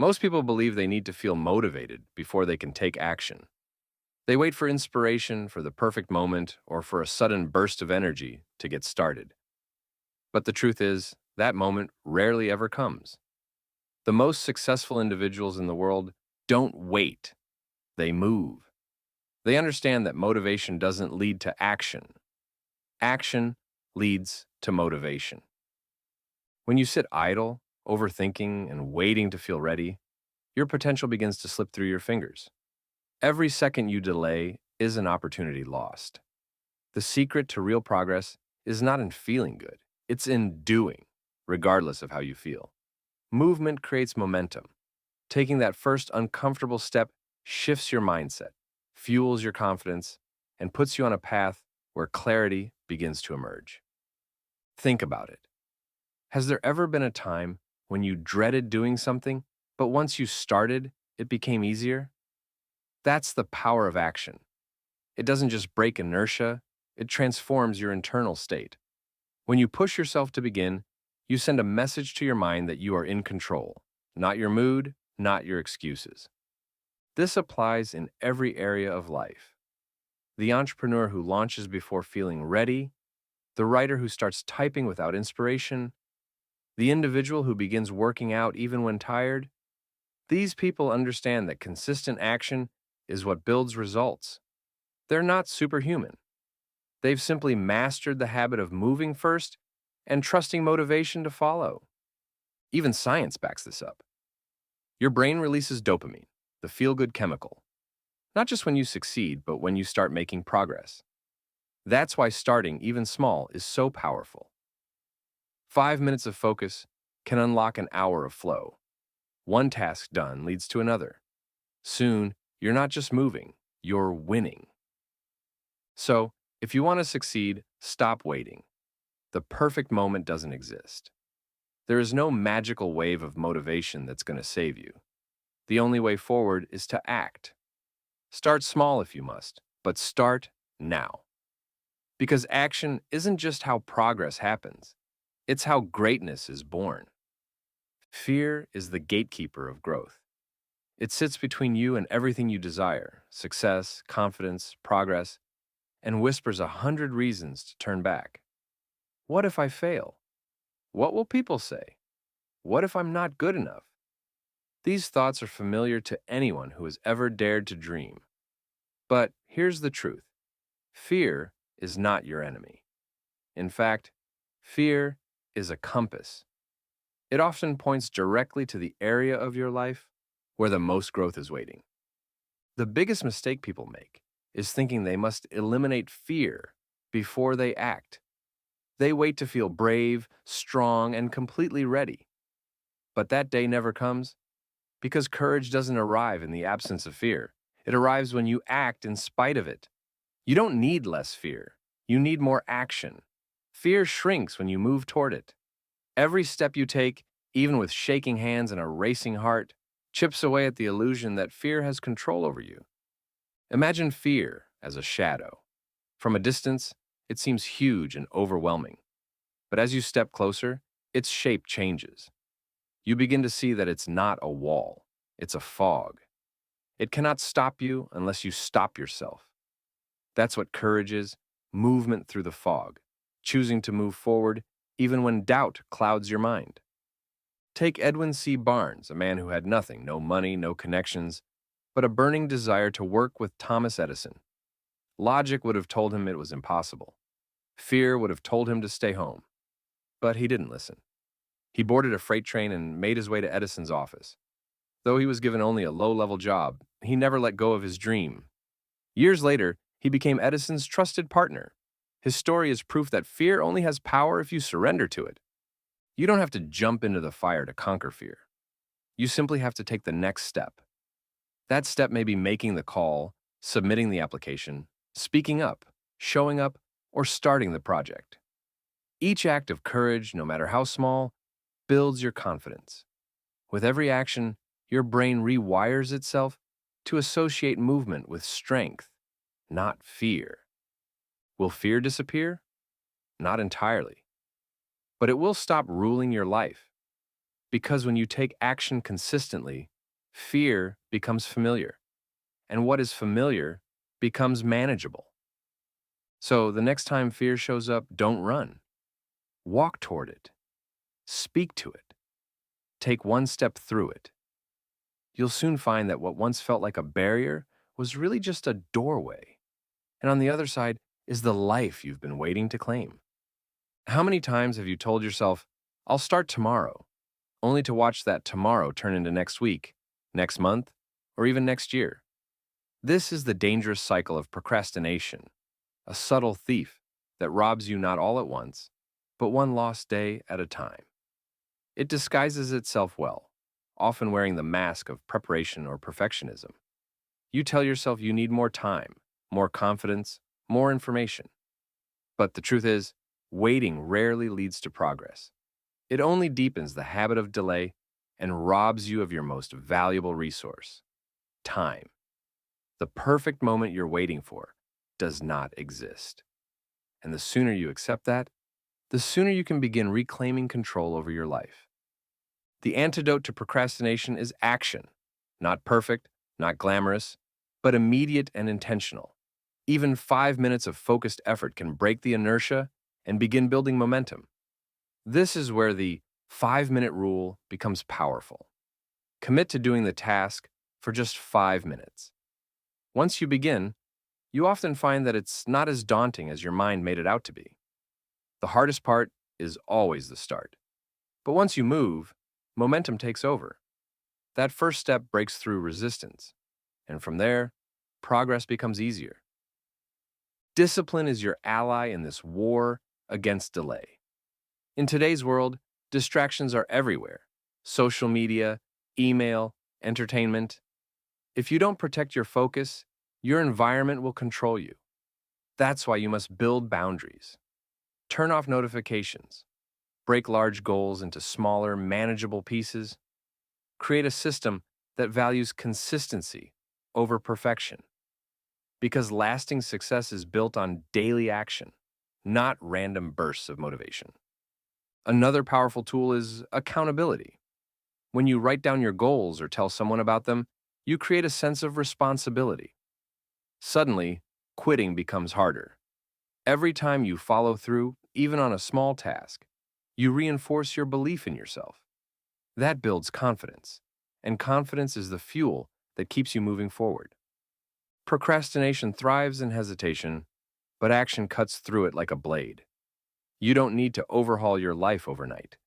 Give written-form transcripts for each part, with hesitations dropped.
Most people believe they need to feel motivated before they can take action. They wait for inspiration, for the perfect moment, or for a sudden burst of energy to get started. But the truth is, that moment rarely ever comes. The most successful individuals in the world don't wait, they move. They understand that motivation doesn't lead to action. Action leads to motivation. When you sit idle, overthinking, and waiting to feel ready, your potential begins to slip through your fingers. Every second you delay is an opportunity lost. The secret to real progress is not in feeling good, it's in doing, regardless of how you feel. Movement creates momentum. Taking that first uncomfortable step shifts your mindset, fuels your confidence, and puts you on a path where clarity begins to emerge. Think about it. Has there ever been a time when you dreaded doing something, but once you started, it became easier? That's the power of action. It doesn't just break inertia, it transforms your internal state. When you push yourself to begin, you send a message to your mind that you are in control, not your mood, not your excuses. This applies in every area of life. The entrepreneur who launches before feeling ready, the writer who starts typing without inspiration, the individual who begins working out even when tired. These people understand that consistent action is what builds results. They're not superhuman. They've simply mastered the habit of moving first and trusting motivation to follow. Even science backs this up. Your brain releases dopamine, the feel-good chemical, not just when you succeed, but when you start making progress. That's why starting, even small, is so powerful. 5 minutes of focus can unlock an hour of flow. One task done leads to another. Soon, you're not just moving, you're winning. So, if you want to succeed, stop waiting. The perfect moment doesn't exist. There is no magical wave of motivation that's going to save you. The only way forward is to act. Start small if you must, but start now. Because action isn't just how progress happens, it's how greatness is born. Fear is the gatekeeper of growth. It sits between you and everything you desire, success, confidence, progress, and whispers 100 reasons to turn back. What if I fail? What will people say? What if I'm not good enough? These thoughts are familiar to anyone who has ever dared to dream. But here's the truth. Fear is not your enemy. In fact, fear is a compass. It often points directly to the area of your life where the most growth is waiting. The biggest mistake people make is thinking they must eliminate fear before they act. They wait to feel brave, strong, and completely ready. But that day never comes because courage doesn't arrive in the absence of fear. It arrives when you act in spite of it. You don't need less fear. You need more action. Fear shrinks when you move toward it. Every step you take, even with shaking hands and a racing heart, chips away at the illusion that fear has control over you. Imagine fear as a shadow. From a distance, it seems huge and overwhelming. But as you step closer, its shape changes. You begin to see that it's not a wall, it's a fog. It cannot stop you unless you stop yourself. That's what courage is, movement through the fog, choosing to move forward even when doubt clouds your mind. Take Edwin C. Barnes, a man who had nothing, no money, no connections, but a burning desire to work with Thomas Edison. Logic would have told him it was impossible. Fear would have told him to stay home. But he didn't listen. He boarded a freight train and made his way to Edison's office. Though he was given only a low-level job, he never let go of his dream. Years later, he became Edison's trusted partner. His story is proof that fear only has power if you surrender to it. You don't have to jump into the fire to conquer fear. You simply have to take the next step. That step may be making the call, submitting the application, speaking up, showing up, or starting the project. Each act of courage, no matter how small, builds your confidence. With every action, your brain rewires itself to associate movement with strength, not fear. Will fear disappear? Not entirely. But it will stop ruling your life. Because when you take action consistently, fear becomes familiar, and what is familiar becomes manageable. So the next time fear shows up, don't run. Walk toward it. Speak to it. Take one step through it. You'll soon find that what once felt like a barrier was really just a doorway. And on the other side is the life you've been waiting to claim. How many times have you told yourself, I'll start tomorrow, only to watch that tomorrow turn into next week, next month, or even next year? This is the dangerous cycle of procrastination, a subtle thief that robs you not all at once, but one lost day at a time. It disguises itself well, often wearing the mask of preparation or perfectionism. You tell yourself you need more time, more confidence, more information. But the truth is, waiting rarely leads to progress. It only deepens the habit of delay and robs you of your most valuable resource, time. The perfect moment you're waiting for does not exist. And the sooner you accept that, the sooner you can begin reclaiming control over your life. The antidote to procrastination is action. Not perfect, not glamorous, but immediate and intentional. Even 5 minutes of focused effort can break the inertia and begin building momentum. This is where the 5-minute rule becomes powerful. Commit to doing the task for just 5 minutes. Once you begin, you often find that it's not as daunting as your mind made it out to be. The hardest part is always the start. But once you move, momentum takes over. That first step breaks through resistance, and from there, progress becomes easier. Discipline is your ally in this war against delay. In today's world, distractions are everywhere: social media, email, entertainment. If you don't protect your focus, your environment will control you. That's why you must build boundaries. Turn off notifications. Break large goals into smaller, manageable pieces. Create a system that values consistency over perfection. Because lasting success is built on daily action, not random bursts of motivation. Another powerful tool is accountability. When you write down your goals or tell someone about them, you create a sense of responsibility. Suddenly, quitting becomes harder. Every time you follow through, even on a small task, you reinforce your belief in yourself. That builds confidence, and confidence is the fuel that keeps you moving forward. Procrastination thrives in hesitation, but action cuts through it like a blade. You don't need to overhaul your life overnight.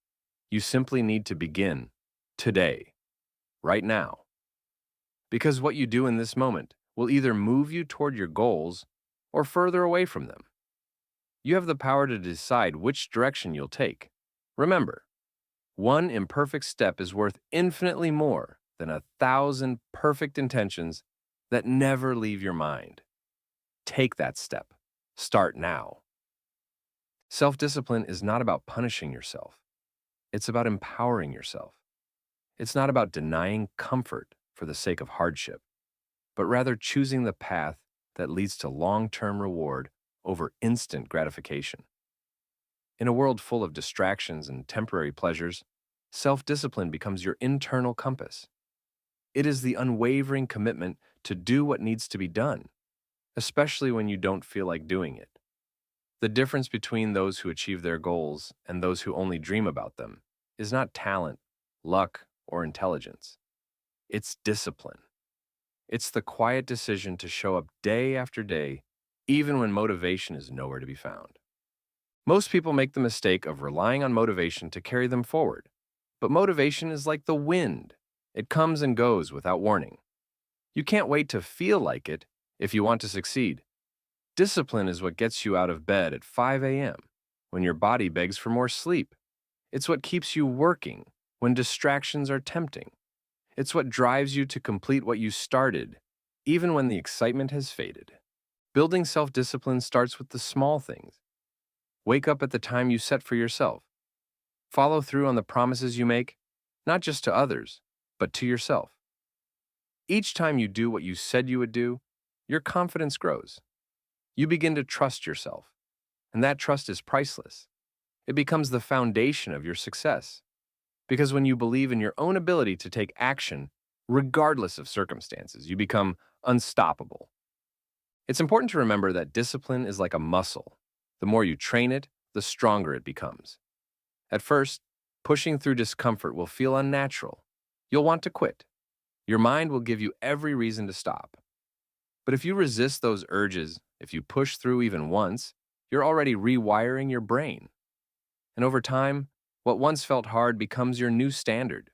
You simply need to begin today, right now. Because what you do in this moment will either move you toward your goals or further away from them. You have the power to decide which direction you'll take. Remember, one imperfect step is worth infinitely more than 1,000 perfect intentions that never leave your mind. Take that step. Start now. Self-discipline is not about punishing yourself. It's about empowering yourself. It's not about denying comfort for the sake of hardship, but rather choosing the path that leads to long-term reward over instant gratification. In a world full of distractions and temporary pleasures, self-discipline becomes your internal compass. It is the unwavering commitment to do what needs to be done, especially when you don't feel like doing it. The difference between those who achieve their goals and those who only dream about them is not talent, luck, or intelligence. It's discipline. It's the quiet decision to show up day after day, even when motivation is nowhere to be found. Most people make the mistake of relying on motivation to carry them forward. But motivation is like the wind. It comes and goes without warning. You can't wait to feel like it if you want to succeed. Discipline is what gets you out of bed at 5 a.m. when your body begs for more sleep. It's what keeps you working when distractions are tempting. It's what drives you to complete what you started, even when the excitement has faded. Building self-discipline starts with the small things. Wake up at the time you set for yourself. Follow through on the promises you make, not just to others, but to yourself. Each time you do what you said you would do, your confidence grows. You begin to trust yourself, and that trust is priceless. It becomes the foundation of your success. Because when you believe in your own ability to take action, regardless of circumstances, you become unstoppable. It's important to remember that discipline is like a muscle. The more you train it, the stronger it becomes. At first, pushing through discomfort will feel unnatural. You'll want to quit. Your mind will give you every reason to stop. But if you resist those urges, if you push through even once, you're already rewiring your brain. And over time, what once felt hard becomes your new standard.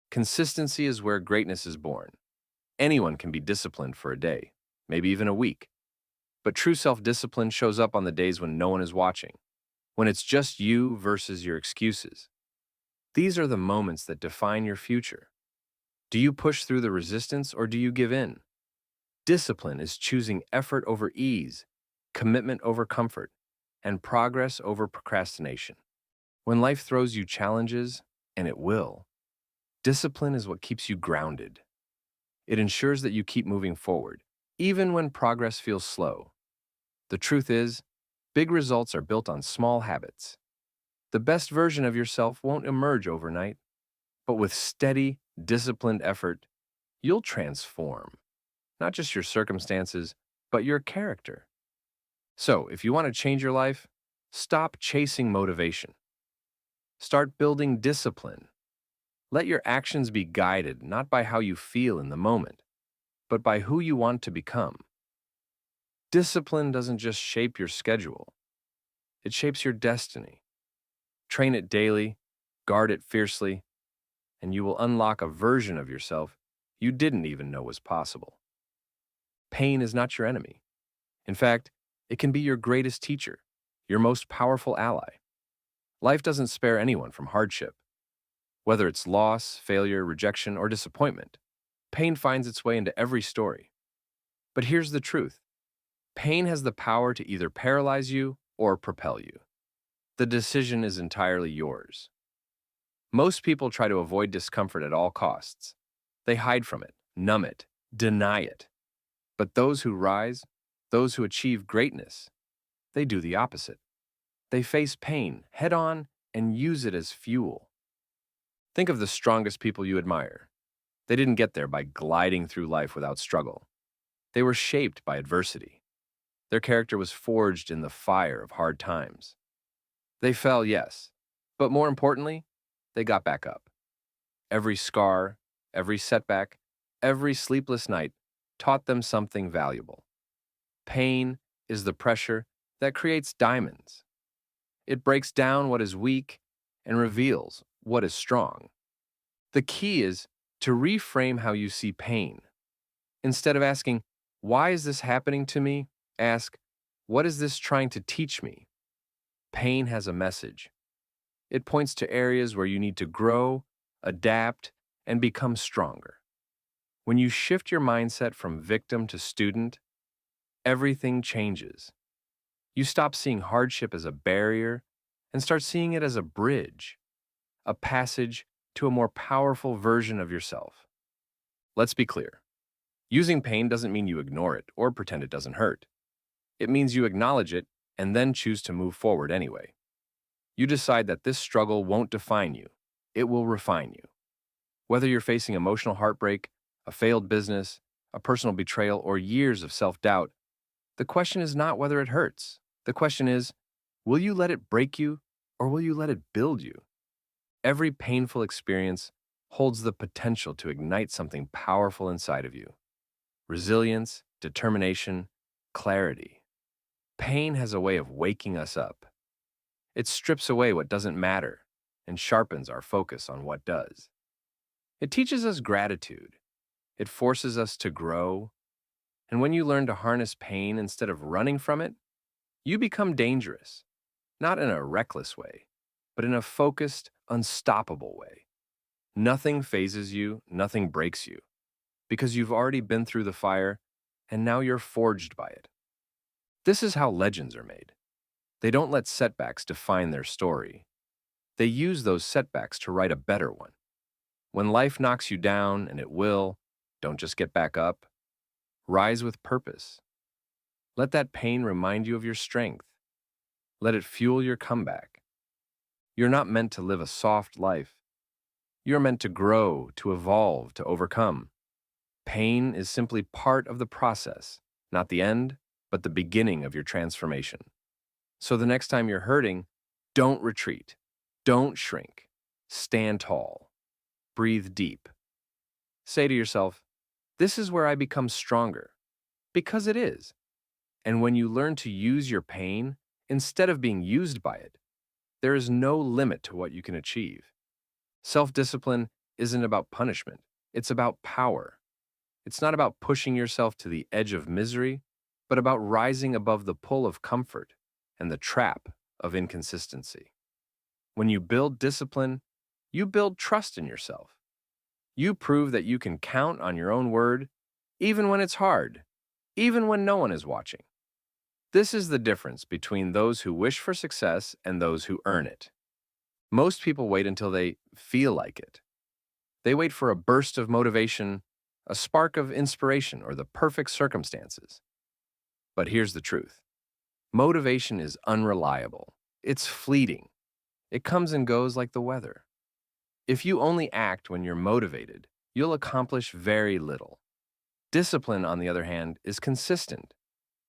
Consistency is where greatness is born. Anyone can be disciplined for a day, maybe even a week. But true self-discipline shows up on the days when no one is watching, when it's just you versus your excuses. These are the moments that define your future. Do you push through the resistance or do you give in? Discipline is choosing effort over ease, commitment over comfort, and progress over procrastination. When life throws you challenges, and it will, discipline is what keeps you grounded. It ensures that you keep moving forward, even when progress feels slow. The truth is, big results are built on small habits. The best version of yourself won't emerge overnight, but with steady, disciplined effort, you'll transform. Not just your circumstances, but your character. So, if you want to change your life, stop chasing motivation. Start building discipline. Let your actions be guided not by how you feel in the moment, but by who you want to become. Discipline doesn't just shape your schedule, it shapes your destiny. Train it daily, guard it fiercely, and you will unlock a version of yourself you didn't even know was possible. Pain is not your enemy. In fact, it can be your greatest teacher, your most powerful ally. Life doesn't spare anyone from hardship. Whether it's loss, failure, rejection, or disappointment, pain finds its way into every story. But here's the truth. Pain has the power to either paralyze you or propel you. The decision is entirely yours. Most people try to avoid discomfort at all costs. They hide from it, numb it, deny it. But those who rise, those who achieve greatness, they do the opposite. They face pain head on and use it as fuel. Think of the strongest people you admire. They didn't get there by gliding through life without struggle. They were shaped by adversity. Their character was forged in the fire of hard times. They fell, yes, but more importantly, they got back up. Every scar, every setback, every sleepless night taught them something valuable. Pain is the pressure that creates diamonds. It breaks down what is weak and reveals what is strong. The key is to reframe how you see pain. Instead of asking, "Why is this happening to me?" ask, "What is this trying to teach me?" Pain has a message. It points to areas where you need to grow, adapt, and become stronger. When you shift your mindset from victim to student, everything changes. You stop seeing hardship as a barrier and start seeing it as a bridge, a passage to a more powerful version of yourself. Let's be clear. Using pain doesn't mean you ignore it or pretend it doesn't hurt. It means you acknowledge it and then choose to move forward anyway. You decide that this struggle won't define you. It will refine you. Whether you're facing emotional heartbreak, a failed business, a personal betrayal, or years of self-doubt, the question is not whether it hurts. The question is, will you let it break you or will you let it build you? Every painful experience holds the potential to ignite something powerful inside of you. Resilience, determination, clarity. Pain has a way of waking us up. It strips away what doesn't matter and sharpens our focus on what does. It teaches us gratitude. It forces us to grow. And when you learn to harness pain instead of running from it, you become dangerous, not in a reckless way, but in a focused, unstoppable way. Nothing phases you, nothing breaks you, because you've already been through the fire and now you're forged by it. This is how legends are made. They don't let setbacks define their story. They use those setbacks to write a better one. When life knocks you down, and it will, don't just get back up. Rise with purpose. Let that pain remind you of your strength. Let it fuel your comeback. You're not meant to live a soft life. You're meant to grow, to evolve, to overcome. Pain is simply part of the process, not the end, but the beginning of your transformation. So the next time you're hurting, don't retreat. Don't shrink. Stand tall. Breathe deep. Say to yourself, this is where I become stronger. Because it is. And when you learn to use your pain instead of being used by it, there is no limit to what you can achieve. Self-discipline isn't about punishment. It's about power. It's not about pushing yourself to the edge of misery, but about rising above the pull of comfort and the trap of inconsistency. When you build discipline, you build trust in yourself. You prove that you can count on your own word, even when it's hard, even when no one is watching. This is the difference between those who wish for success and those who earn it. Most people wait until they feel like it. They wait for a burst of motivation, a spark of inspiration, or the perfect circumstances. But here's the truth. Motivation is unreliable. It's fleeting. It comes and goes like the weather. If you only act when you're motivated, you'll accomplish very little. Discipline, on the other hand, is consistent.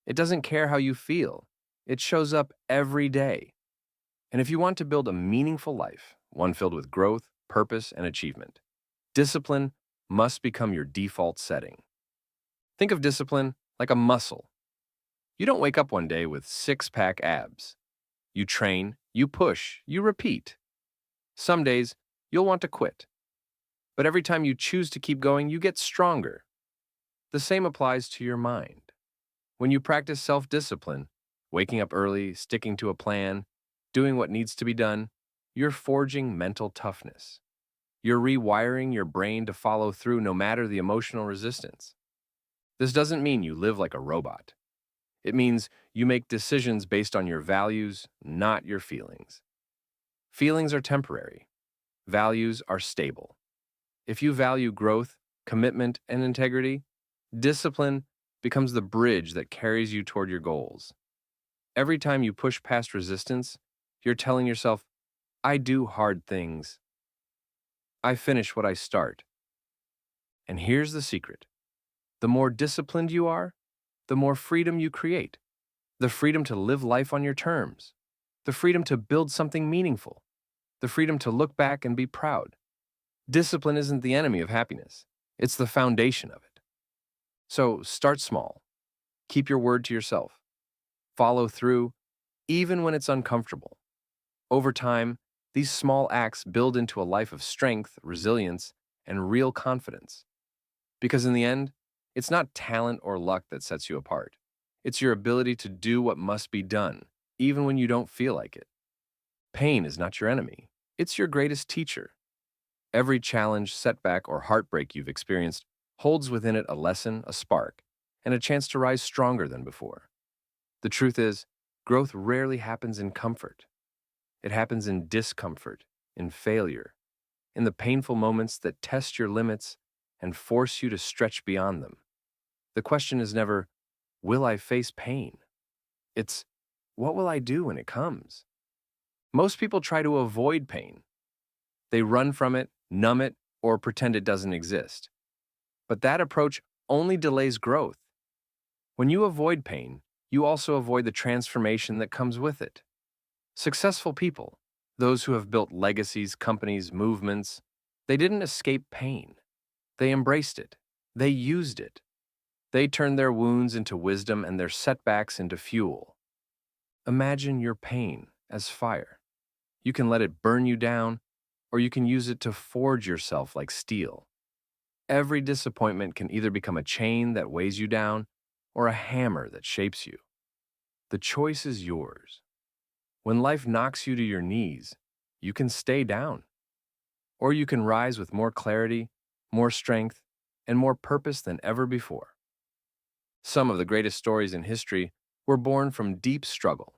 It doesn't care how you feel. It shows up every day. And if you want to build a meaningful life, one filled with growth, purpose, and achievement, discipline must become your default setting. Think of discipline like a muscle. You don't wake up one day with six-pack abs. You train, you push, you repeat. Some days, you'll want to quit. But every time you choose to keep going, you get stronger. The same applies to your mind. When you practice self-discipline, waking up early, sticking to a plan, doing what needs to be done, you're forging mental toughness. You're rewiring your brain to follow through no matter the emotional resistance. This doesn't mean you live like a robot. It means you make decisions based on your values, not your feelings. Feelings are temporary. Values are stable. If you value growth, commitment, and integrity, discipline becomes the bridge that carries you toward your goals. Every time you push past resistance, you're telling yourself, I do hard things. I finish what I start. And here's the secret. The more disciplined you are, the more freedom you create. The freedom to live life on your terms. The freedom to build something meaningful. The freedom to look back and be proud. Discipline isn't the enemy of happiness. It's the foundation of it. So start small. Keep your word to yourself. Follow through, even when it's uncomfortable. Over time, these small acts build into a life of strength, resilience, and real confidence. Because in the end, it's not talent or luck that sets you apart. It's your ability to do what must be done, even when you don't feel like it. Pain is not your enemy. It's your greatest teacher. Every challenge, setback, or heartbreak you've experienced holds within it a lesson, a spark, and a chance to rise stronger than before. The truth is, growth rarely happens in comfort. It happens in discomfort, in failure, in the painful moments that test your limits and force you to stretch beyond them. The question is never, will I face pain? It's, what will I do when it comes? Most people try to avoid pain. They run from it, numb it, or pretend it doesn't exist. But that approach only delays growth. When you avoid pain, you also avoid the transformation that comes with it. Successful people, those who have built legacies, companies, movements, they didn't escape pain. They embraced it. They used it. They turned their wounds into wisdom and their setbacks into fuel. Imagine your pain as fire. You can let it burn you down, or you can use it to forge yourself like steel. Every disappointment can either become a chain that weighs you down or a hammer that shapes you. The choice is yours. When life knocks you to your knees, you can stay down. Or you can rise with more clarity, more strength, and more purpose than ever before. Some of the greatest stories in history were born from deep struggle.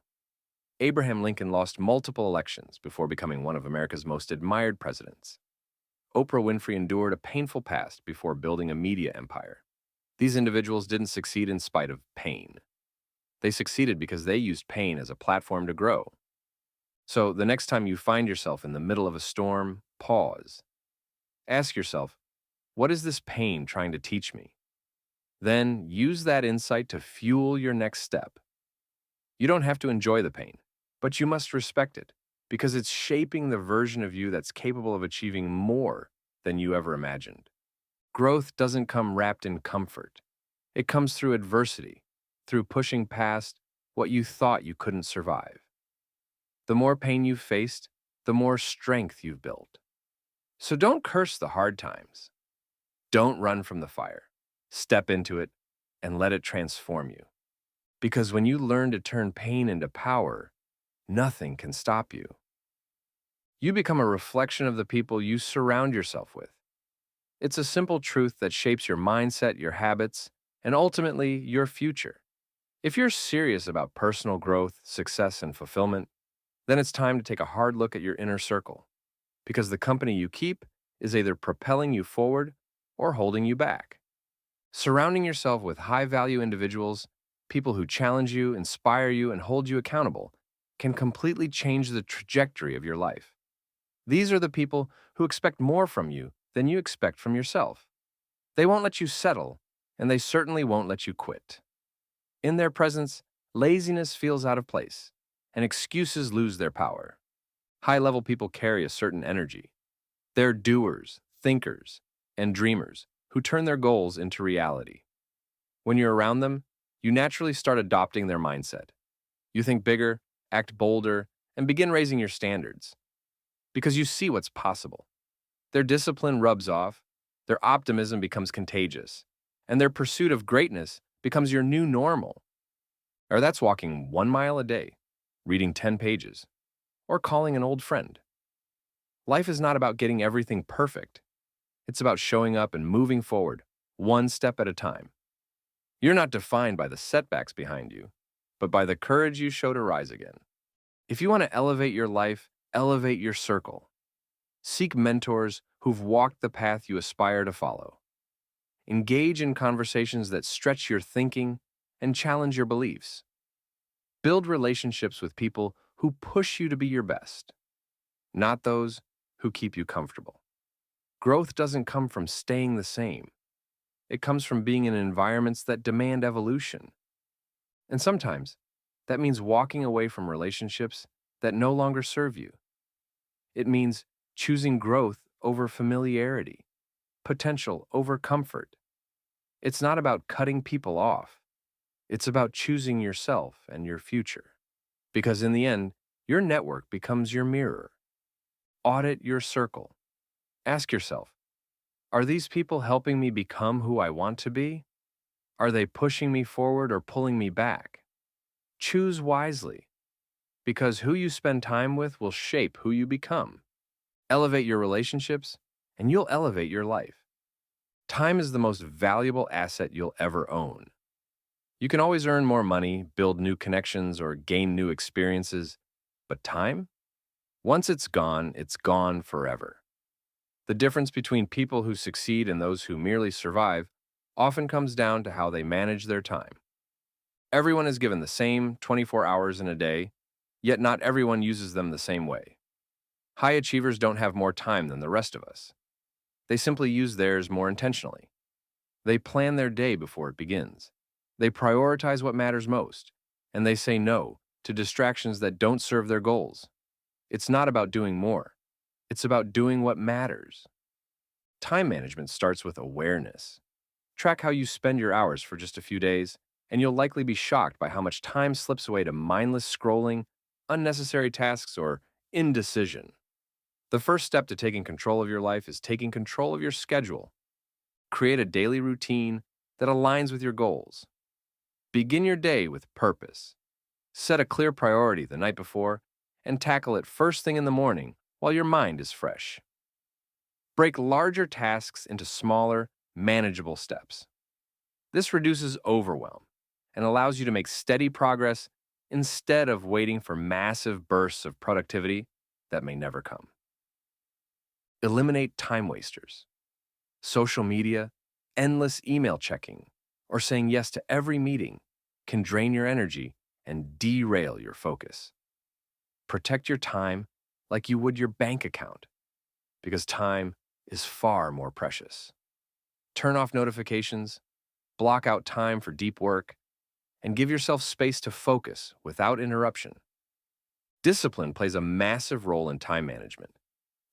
Abraham Lincoln lost multiple elections before becoming one of America's most admired presidents. Oprah Winfrey endured a painful past before building a media empire. These individuals didn't succeed in spite of pain. They succeeded because they used pain as a platform to grow. So the next time you find yourself in the middle of a storm, pause. Ask yourself, what is this pain trying to teach me? Then use that insight to fuel your next step. You don't have to enjoy the pain, but you must respect it because it's shaping the version of you that's capable of achieving more than you ever imagined. Growth doesn't come wrapped in comfort. It comes through adversity, through pushing past what you thought you couldn't survive. The more pain you've faced, the more strength you've built. So don't curse the hard times. Don't run from the fire. Step into it and let it transform you. Because when you learn to turn pain into power, nothing can stop you. You become a reflection of the people you surround yourself with. It's a simple truth that shapes your mindset, your habits, and ultimately your future. If you're serious about personal growth, success, and fulfillment, then it's time to take a hard look at your inner circle. Because the company you keep is either propelling you forward or holding you back. Surrounding yourself with high-value individuals, people who challenge you, inspire you, and hold you accountable, can completely change the trajectory of your life. These are the people who expect more from you than you expect from yourself. They won't let you settle, and they certainly won't let you quit. In their presence, laziness feels out of place, and excuses lose their power. High-level people carry a certain energy. They're doers, thinkers, and dreamers who turn their goals into reality. When you're around them, you naturally start adopting their mindset. You think bigger, act bolder, and begin raising your standards because you see what's possible. Their discipline rubs off, their optimism becomes contagious, and their pursuit of greatness becomes your new normal. Or that's walking 1 mile a day, reading 10 pages, or calling an old friend. Life is not about getting everything perfect. It's about showing up and moving forward, one step at a time. You're not defined by the setbacks behind you, but by the courage you show to rise again. If you want to elevate your life, elevate your circle. Seek mentors who've walked the path you aspire to follow. Engage in conversations that stretch your thinking and challenge your beliefs. Build relationships with people who push you to be your best, not those who keep you comfortable. Growth doesn't come from staying the same. It comes from being in environments that demand evolution. And sometimes, that means walking away from relationships that no longer serve you. It means choosing growth over familiarity, potential over comfort. It's not about cutting people off. It's about choosing yourself and your future. Because in the end, your network becomes your mirror. Audit your circle. Ask yourself, are these people helping me become who I want to be? Are they pushing me forward or pulling me back? Choose wisely, because who you spend time with will shape who you become. Elevate your relationships, and you'll elevate your life. Time is the most valuable asset you'll ever own. You can always earn more money, build new connections, or gain new experiences, but time? Once it's gone forever. The difference between people who succeed and those who merely survive often comes down to how they manage their time. Everyone is given the same 24 hours in a day, yet not everyone uses them the same way. High achievers don't have more time than the rest of us. They simply use theirs more intentionally. They plan their day before it begins. They prioritize what matters most, and they say no to distractions that don't serve their goals. It's not about doing more. It's about doing what matters. Time management starts with awareness. Track how you spend your hours for just a few days, and you'll likely be shocked by how much time slips away to mindless scrolling, unnecessary tasks, or indecision. The first step to taking control of your life is taking control of your schedule. Create a daily routine that aligns with your goals. Begin your day with purpose. Set a clear priority the night before and tackle it first thing in the morning while your mind is fresh. Break larger tasks into smaller, manageable steps. This reduces overwhelm and allows you to make steady progress instead of waiting for massive bursts of productivity that may never come. Eliminate time wasters. Social media, endless email checking, or saying yes to every meeting can drain your energy and derail your focus. Protect your time like you would your bank account, because time is far more precious. Turn off notifications, block out time for deep work, and give yourself space to focus without interruption. Discipline plays a massive role in time management.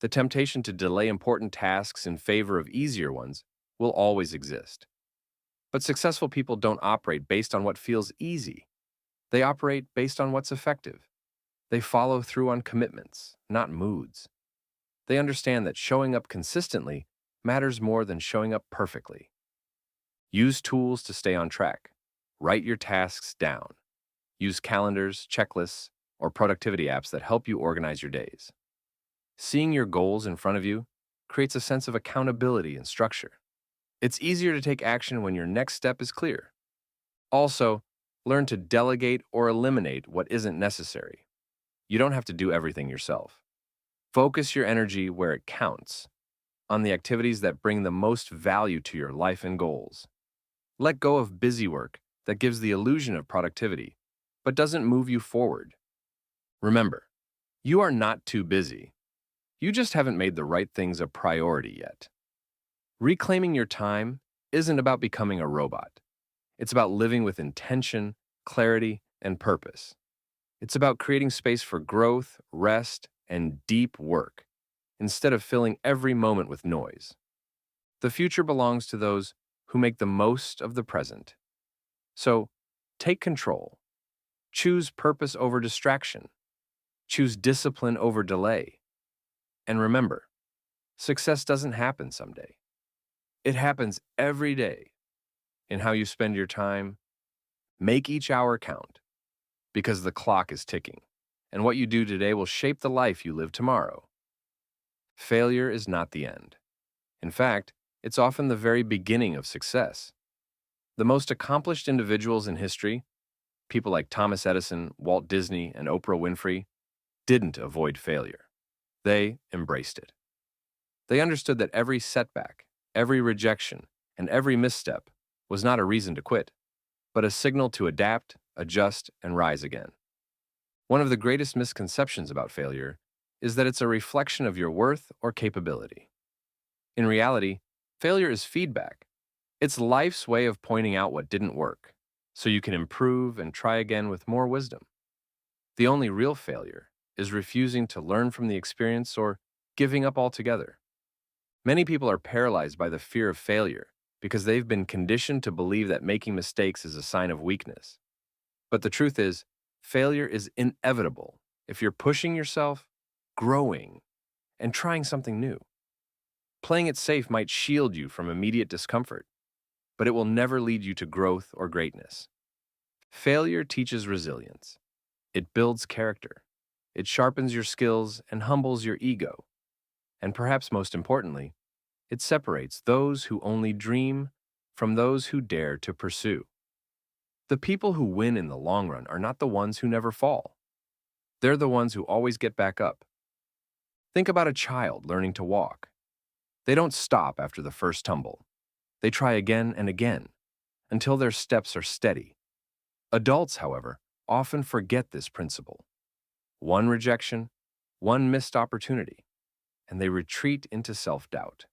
The temptation to delay important tasks in favor of easier ones will always exist. But successful people don't operate based on what feels easy. They operate based on what's effective. They follow through on commitments, not moods. They understand that showing up consistently matters more than showing up perfectly. Use tools to stay on track. Write your tasks down. Use calendars, checklists, or productivity apps that help you organize your days. Seeing your goals in front of you creates a sense of accountability and structure. It's easier to take action when your next step is clear. Also, learn to delegate or eliminate what isn't necessary. You don't have to do everything yourself. Focus your energy where it counts, on the activities that bring the most value to your life and goals. Let go of busy work that gives the illusion of productivity, but doesn't move you forward. Remember, you are not too busy. You just haven't made the right things a priority yet. Reclaiming your time isn't about becoming a robot. It's about living with intention, clarity, and purpose. It's about creating space for growth, rest, and deep work, instead of filling every moment with noise. The future belongs to those who make the most of the present. So, take control. Choose purpose over distraction. Choose discipline over delay. And remember, success doesn't happen someday. It happens every day in how you spend your time. Make each hour count, because the clock is ticking, and what you do today will shape the life you live tomorrow. Failure is not the end. In fact, it's often the very beginning of success. The most accomplished individuals in history, people like Thomas Edison, Walt Disney, and Oprah Winfrey, didn't avoid failure. They embraced it. They understood that every setback, every rejection, and every misstep was not a reason to quit, but a signal to adapt, adjust, and rise again. One of the greatest misconceptions about failure is that it's a reflection of your worth or capability. In reality, failure is feedback. It's life's way of pointing out what didn't work, so you can improve and try again with more wisdom. The only real failure is refusing to learn from the experience or giving up altogether. Many people are paralyzed by the fear of failure because they've been conditioned to believe that making mistakes is a sign of weakness. But the truth is, failure is inevitable if you're pushing yourself, growing, and trying something new. Playing it safe might shield you from immediate discomfort, but it will never lead you to growth or greatness. Failure teaches resilience. It builds character. It sharpens your skills and humbles your ego. And perhaps most importantly, it separates those who only dream from those who dare to pursue. The people who win in the long run are not the ones who never fall. They're the ones who always get back up. Think about a child learning to walk. They don't stop after the first tumble. They try again and again until their steps are steady. Adults, however, often forget this principle. One rejection, one missed opportunity, and they retreat into self-doubt.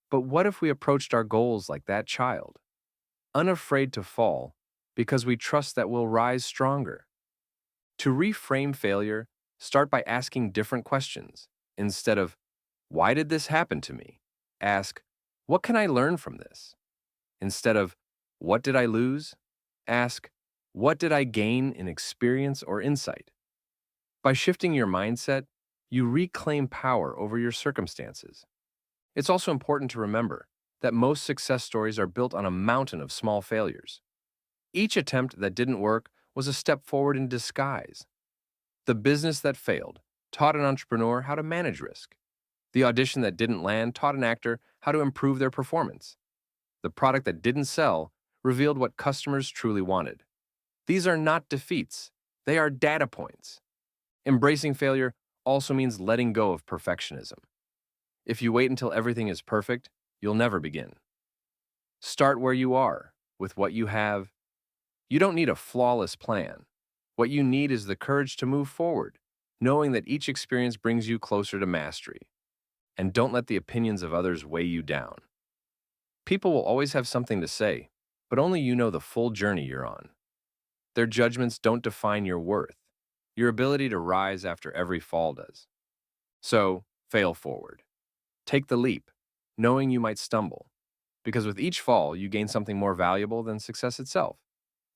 But what if we approached our goals like that child, unafraid to fall because we trust that we'll rise stronger? To reframe failure, start by asking different questions. Instead of, "Why did this happen to me?" ask, "What can I learn from this?" Instead of, "What did I lose?" ask, "What did I gain in experience or insight?" By shifting your mindset, you reclaim power over your circumstances. It's also important to remember that most success stories are built on a mountain of small failures. Each attempt that didn't work was a step forward in disguise. The business that failed taught an entrepreneur how to manage risk. The audition that didn't land taught an actor how to improve their performance. The product that didn't sell revealed what customers truly wanted. These are not defeats, they are data points. Embracing failure also means letting go of perfectionism. If you wait until everything is perfect, you'll never begin. Start where you are, with what you have. You don't need a flawless plan. What you need is the courage to move forward, knowing that each experience brings you closer to mastery. And don't let the opinions of others weigh you down. People will always have something to say, but only you know the full journey you're on. Their judgments don't define your worth. Your ability to rise after every fall does. So, fail forward. Take the leap, knowing you might stumble. Because with each fall, you gain something more valuable than success itself.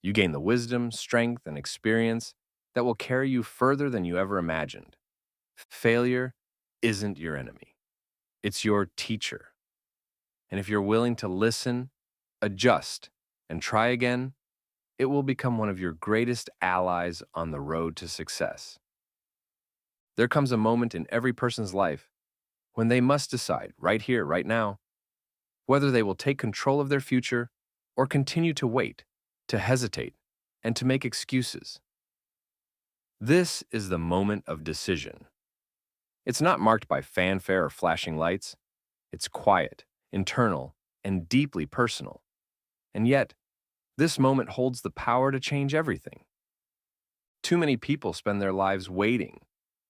You gain the wisdom, strength, and experience that will carry you further than you ever imagined. Failure isn't your enemy. It's your teacher. And if you're willing to listen, adjust, and try again, it will become one of your greatest allies on the road to success. There comes a moment in every person's life when they must decide, right here, right now, whether they will take control of their future or continue to wait, to hesitate, and to make excuses. This is the moment of decision. It's not marked by fanfare or flashing lights. It's quiet, internal, and deeply personal. And yet, this moment holds the power to change everything. Too many people spend their lives waiting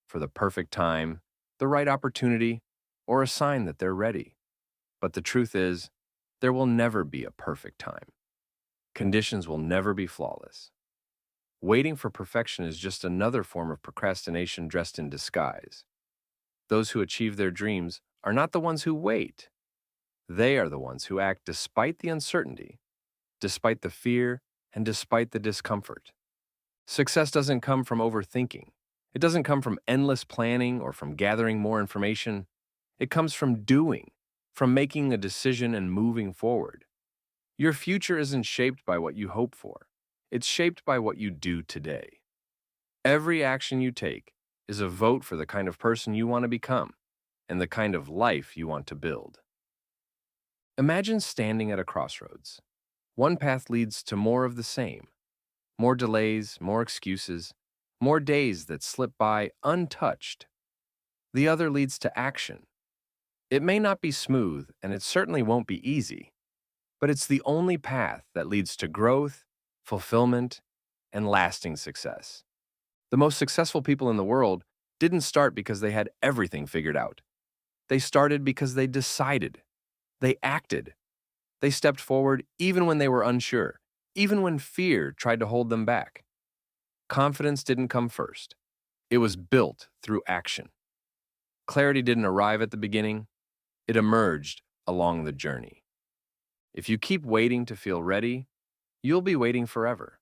for the perfect time, the right opportunity, or a sign that they're ready. But the truth is, there will never be a perfect time. Conditions will never be flawless. Waiting for perfection is just another form of procrastination dressed in disguise. Those who achieve their dreams are not the ones who wait. They are the ones who act despite the uncertainty, despite the fear, and despite the discomfort. Success doesn't come from overthinking. It doesn't come from endless planning or from gathering more information. It comes from doing, from making a decision and moving forward. Your future isn't shaped by what you hope for. It's shaped by what you do today. Every action you take is a vote for the kind of person you want to become and the kind of life you want to build. Imagine standing at a crossroads. One path leads to more of the same. More delays, more excuses, more days that slip by untouched. The other leads to action. It may not be smooth, and it certainly won't be easy, but it's the only path that leads to growth, fulfillment, and lasting success. The most successful people in the world didn't start because they had everything figured out. They started because they decided. They acted. They stepped forward even when they were unsure, even when fear tried to hold them back. Confidence didn't come first. It was built through action. Clarity didn't arrive at the beginning. It emerged along the journey. If you keep waiting to feel ready, you'll be waiting forever.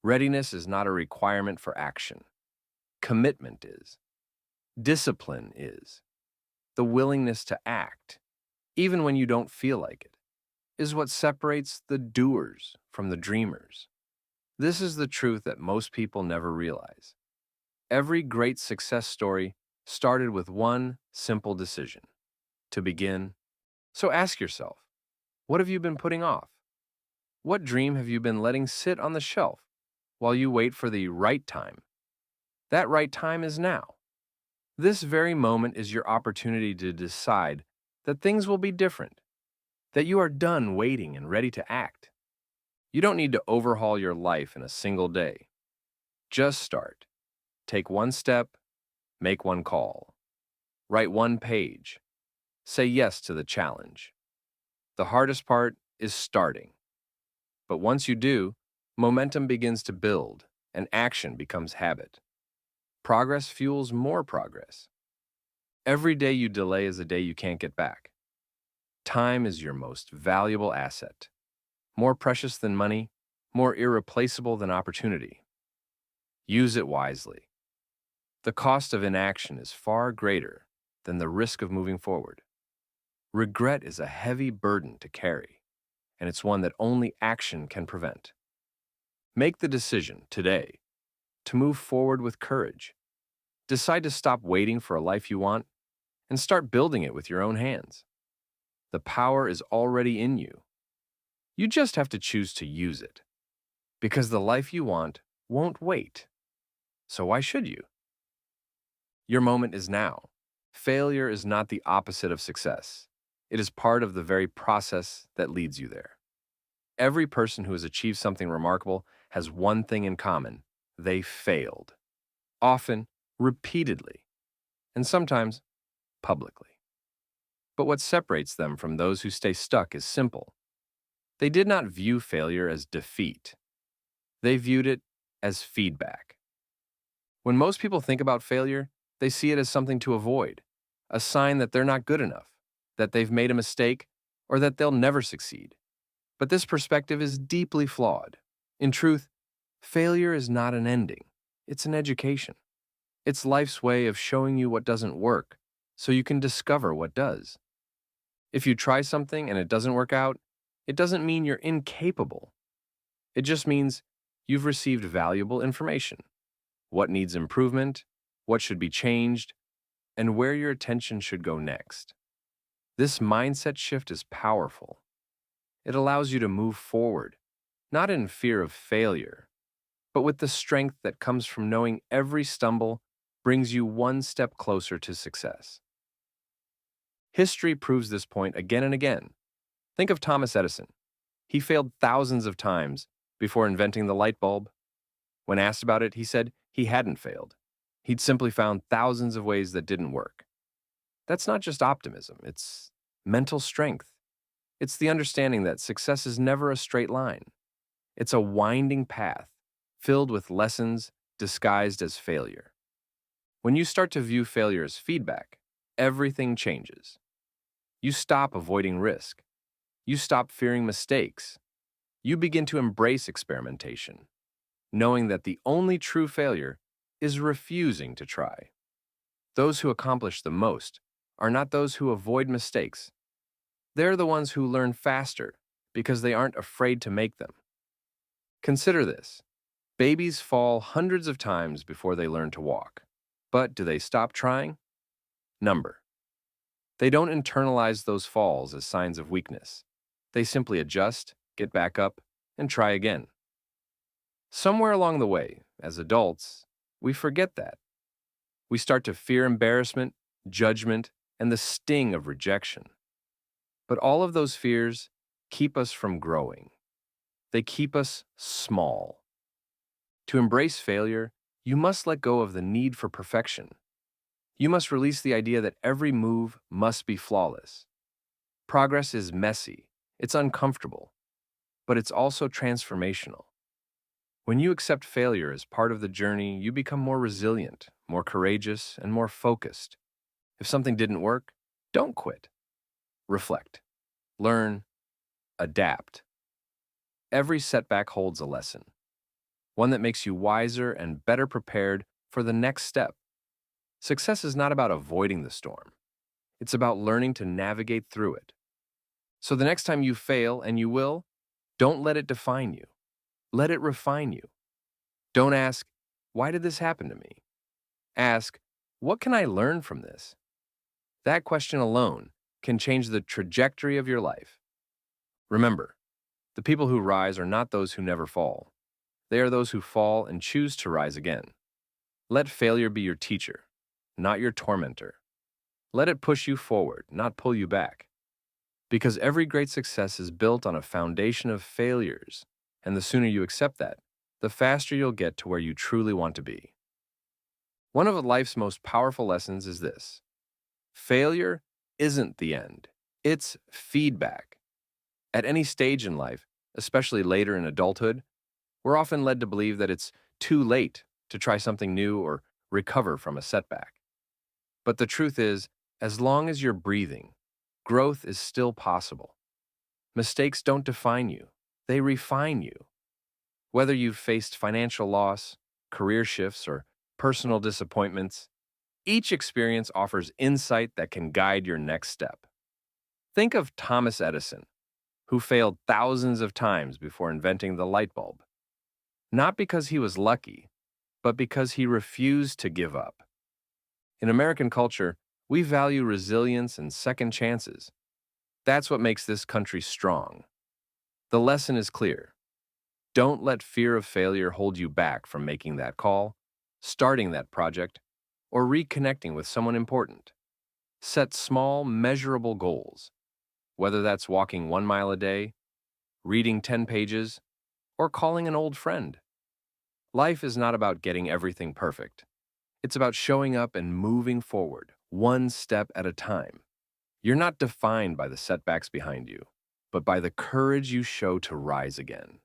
Readiness is not a requirement for action. Commitment is. Discipline is. The willingness to act, even when you don't feel like it, is what separates the doers from the dreamers. This is the truth that most people never realize. Every great success story started with one simple decision: to begin. So ask yourself, what have you been putting off? What dream have you been letting sit on the shelf while you wait for the right time? That right time is now. This very moment is your opportunity to decide that things will be different, that you are done waiting and ready to act. You don't need to overhaul your life in a single day. Just start. Take one step, make one call. Write one page. Say yes to the challenge. The hardest part is starting. But once you do, momentum begins to build and action becomes habit. Progress fuels more progress. Every day you delay is a day you can't get back. Time is your most valuable asset. More precious than money, more irreplaceable than opportunity. Use it wisely. The cost of inaction is far greater than the risk of moving forward. Regret is a heavy burden to carry, and it's one that only action can prevent. Make the decision today to move forward with courage. Decide to stop waiting for a life you want and start building it with your own hands. The power is already in you. You just have to choose to use it, because the life you want won't wait. So why should you? Your moment is now. Failure is not the opposite of success. It is part of the very process that leads you there. Every person who has achieved something remarkable has one thing in common: they failed. Often, repeatedly, and sometimes publicly. But what separates them from those who stay stuck is simple. They did not view failure as defeat. They viewed it as feedback. When most people think about failure, they see it as something to avoid, a sign that they're not good enough, that they've made a mistake, or that they'll never succeed. But this perspective is deeply flawed. In truth, failure is not an ending, it's an education. It's life's way of showing you what doesn't work, so you can discover what does. If you try something and it doesn't work out, it doesn't mean you're incapable. It just means you've received valuable information. What needs improvement, what should be changed, and where your attention should go next. This mindset shift is powerful. It allows you to move forward, not in fear of failure, but with the strength that comes from knowing every stumble brings you one step closer to success. History proves this point again and again. Think of Thomas Edison. He failed thousands of times before inventing the light bulb. When asked about it, he said he hadn't failed. He'd simply found thousands of ways that didn't work. That's not just optimism, it's mental strength. It's the understanding that success is never a straight line. It's a winding path, filled with lessons disguised as failure. When you start to view failure as feedback, everything changes. You stop avoiding risk. You stop fearing mistakes. You begin to embrace experimentation, knowing that the only true failure is refusing to try. Those who accomplish the most are not those who avoid mistakes. They're the ones who learn faster because they aren't afraid to make them. Consider this. Babies fall hundreds of times before they learn to walk. But do they stop trying? Number. They don't internalize those falls as signs of weakness. They simply adjust, get back up, and try again. Somewhere along the way, as adults, we forget that. We start to fear embarrassment, judgment, and the sting of rejection. But all of those fears keep us from growing. They keep us small. To embrace failure, you must let go of the need for perfection. You must release the idea that every move must be flawless. Progress is messy, it's uncomfortable, but it's also transformational. When you accept failure as part of the journey, you become more resilient, more courageous, and more focused. If something didn't work, don't quit. Reflect, learn, adapt. Every setback holds a lesson, one that makes you wiser and better prepared for the next step. Success is not about avoiding the storm. It's about learning to navigate through it. So the next time you fail, and you will, don't let it define you. Let it refine you. Don't ask, why did this happen to me? Ask, what can I learn from this? That question alone can change the trajectory of your life. Remember, the people who rise are not those who never fall. They are those who fall and choose to rise again. Let failure be your teacher, not your tormentor. Let it push you forward, not pull you back. Because every great success is built on a foundation of failures, and the sooner you accept that, the faster you'll get to where you truly want to be. One of life's most powerful lessons is this: failure isn't the end, it's feedback. At any stage in life, especially later in adulthood, we're often led to believe that it's too late to try something new or recover from a setback. But the truth is, as long as you're breathing, growth is still possible. Mistakes don't define you, they refine you. Whether you've faced financial loss, career shifts, or personal disappointments, each experience offers insight that can guide your next step. Think of Thomas Edison, who failed thousands of times before inventing the light bulb. Not because he was lucky, but because he refused to give up. In American culture, we value resilience and second chances. That's what makes this country strong. The lesson is clear. Don't let fear of failure hold you back from making that call, starting that project, or reconnecting with someone important. Set small, measurable goals, whether that's walking 1 mile a day, reading 10 pages, or calling an old friend. Life is not about getting everything perfect. It's about showing up and moving forward, one step at a time. You're not defined by the setbacks behind you, but by the courage you show to rise again.